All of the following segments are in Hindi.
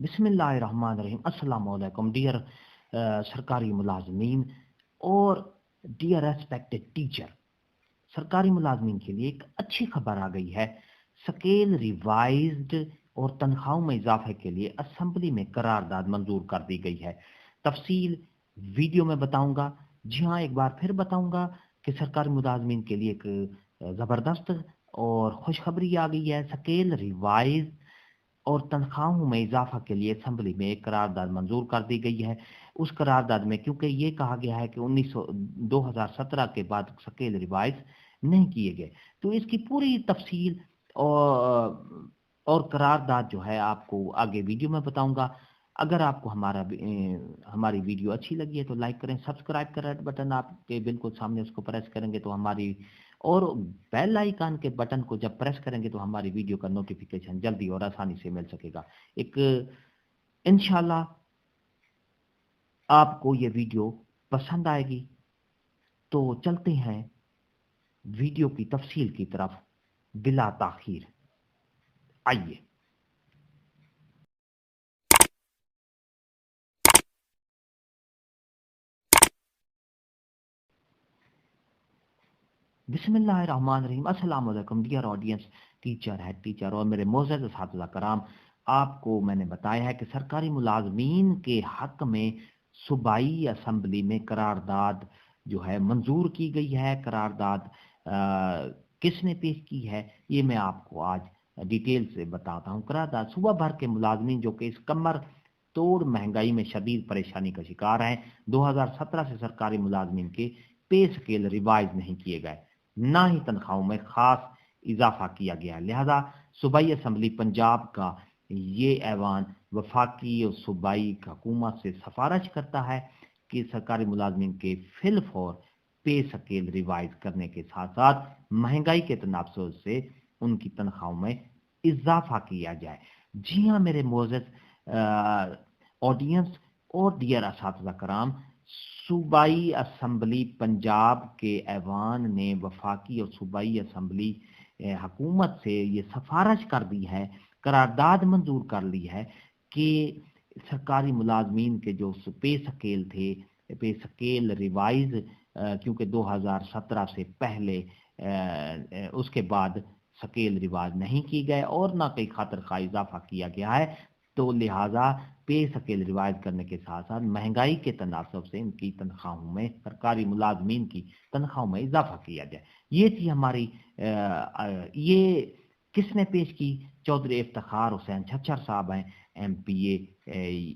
बिस्मिल्लाहिर्रहमानिर्रहीम। अस्सलाम वालेकुम डियर सरकारी मुलाजमीन और डियर रेस्पेक्टेड टीचर। सरकारी मुलाजमीन के लिए एक अच्छी खबर आ गई है। स्केल रिवाइज्ड और तनख्वाहों में इजाफे के लिए असेंबली में करारदाद मंजूर कर दी गई है। तफसील वीडियो में बताऊंगा। जी हाँ, एक बार फिर बताऊंगा कि सरकारी मुलाजमीन के लिए एक ज़बरदस्त और खुशखबरी आ गई है। स्केल रिवाइज और तनख्वाहों में इजाफा के लिए असेंबली में एक करारदाद मंजूर कर दी गई है। उस करारदाद में क्योंकि ये कहा गया है कि 2017 के बाद स्केल रिवाइज नहीं किए गए, तो इसकी पूरी तफसील और करारदाद जो है आपको आगे वीडियो में बताऊंगा। अगर आपको हमारी वीडियो अच्छी लगी है तो लाइक करें, सब्सक्राइब का रेड बटन आपके बिल्कुल सामने, उसको प्रेस करेंगे तो हमारी, और बेल आइकन के बटन को जब प्रेस करेंगे तो हमारी वीडियो का नोटिफिकेशन जल्दी और आसानी से मिल सकेगा। एक इंशाल्लाह आपको ये वीडियो पसंद आएगी। तो चलते हैं वीडियो की तफसील की तरफ बिला ताखीर। आइए। बिस्मिल्लाहिर्रहमानिर्रहीम। अस्सलाम वालेकुम dear audience, teacher, head teacher और मेरे मोअज़्ज़ज़ असातिज़ा कराम। आपको मैंने बताया है कि सरकारी मुलाजमीन के हक में सूबाई असम्बली में करारदाद जो है मंजूर की गई है। करारदाद किसने पेश की है ये मैं आपको आज डिटेल से बताता हूँ। करारदाद सूबा भर के मुलाजमीन जो कि इस कमर तोड़ महंगाई में शदीद परेशानी का शिकार हैं। 2017 से सरकारी मुलाजमीन के पे स्केल रिवाइज नहीं किए गए, ना ही तनख्वाहों में खास इजाफा किया गया। लिहाजा सूबाई असम्बली पंजाब का ये ऐवान वफाकी और सूबाई हुकूमत से सिफारिश करता है कि सरकारी मुलाजमीन के फिलफौर पे स्केल रिवाइज करने के साथ साथ महंगाई के तनासुर से उनकी तनख्वाहों में इजाफा किया जाए। जी हाँ मेरे मोअज़्ज़ज़ ऑडियंस और डियर असातिज़ा कराम, सूबाई असम्बली पंजाब के ऐवान ने वफाकी और सूबाई असम्बली हुकूमत से ये सिफारिश कर दी है, करारदाद मंजूर कर ली है कि सरकारी मुलाजमीन के जो पे स्केल थे, पे स्केल रिवाइज क्योंकि 2017 से पहले उसके बाद स्केल रिवाज नहीं की गए और ना कहीं खातिर खा इजाफा किया गया है, तो लिहाजा पे स्केल रिवाइज करने के साथ साथ महंगाई के तनासब से इनकी तनख्वाहों में, सरकारी मुलाजमीन की तनख्वाहों में इजाफा किया जाए। ये थी हमारी ये किसने पेश की? चौधरी इफ्तिखार हुसैन छच्चर साहब हैं, MPA।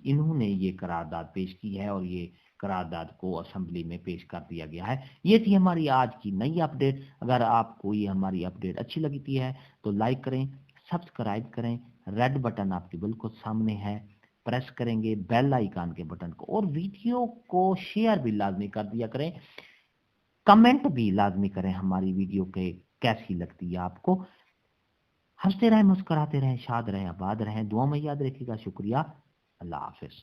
इन्होंने ये करारदाद पेश की है और ये करारदाद को असेंबली में पेश कर दिया गया है। ये थी हमारी आज की नई अपडेट। अगर आपको ये हमारी अपडेट अच्छी लगती है तो लाइक करें, सब्सक्राइब करें, रेड बटन आपके बिल्कुल सामने है, प्रेस करेंगे बेल आइकन के बटन को, और वीडियो को शेयर भी लाजमी कर दिया करें, कमेंट भी लाजमी करें हमारी वीडियो के कैसी लगती है आपको। हंसते रहें, मुस्कुराते रहें, शाद रहें, आबाद रहें, दुआ में याद रखिएगा। शुक्रिया। अल्लाह हाफिज।